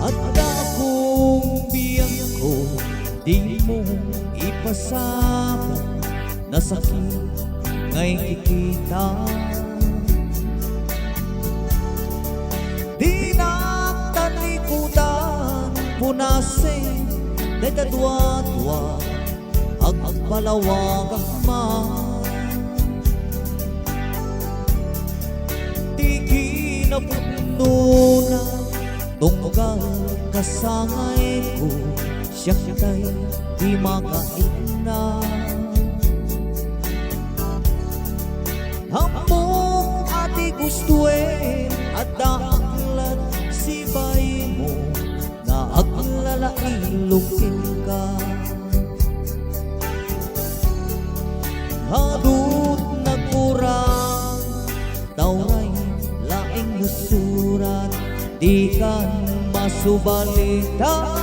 At akong biyang ko, di mo ipasama na sakit ngay kita. Di nagtalikudan punasin day kadwa-dwa ang palawag akman. Di kinapuno na tunggal kasangay ko, siyak tay di makaina. Hambog ati gustuin at daaklat si bay mo na aglalailukin ka. Hadut nagkurang tawray laing musurat, di kan masubalita.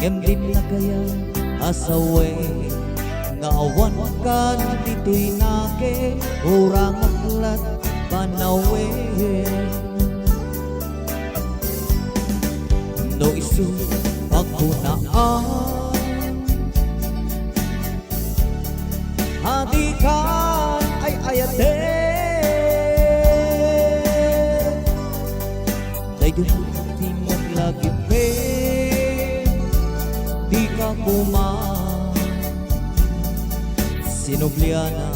Ngem din na kaya asawe nga awan kan dito'y nake urang aklat panawe. No isu pagkunaan hadikan ay ayate day di mo lagi pe di ka kuman sinubliana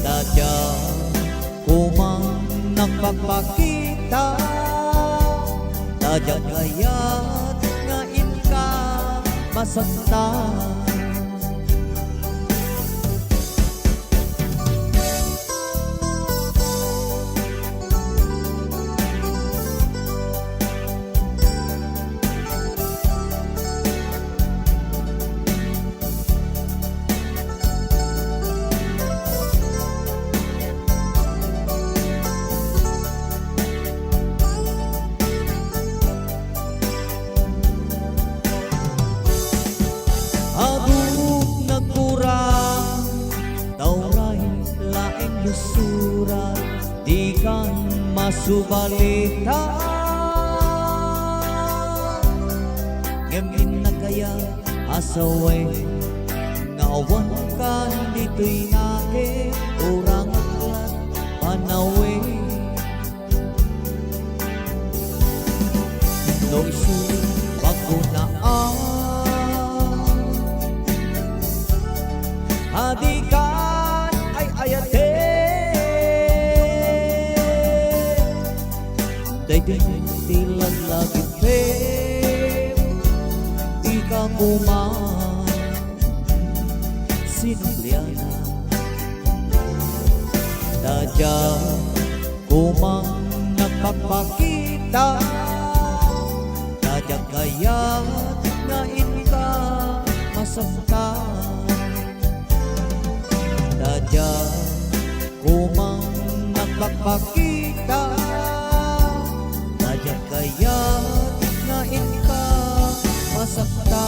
dadya kumang nagpapakita dadya kayat nga inka masakta. Hadut nagkurang tawray laing lusurat, di kan masubalita. Ngamin na kaya asaway nga awan kan dito'y nake urang aklat panawe. No isu pagkunaan hadikan ay ayate day di lang lagi pe di ka kuman sinubliana dadya kumang nagpapakita dadya kayat nga inka masakta. Dadya kumang nagpapakita dadya kayat nga inka masakta.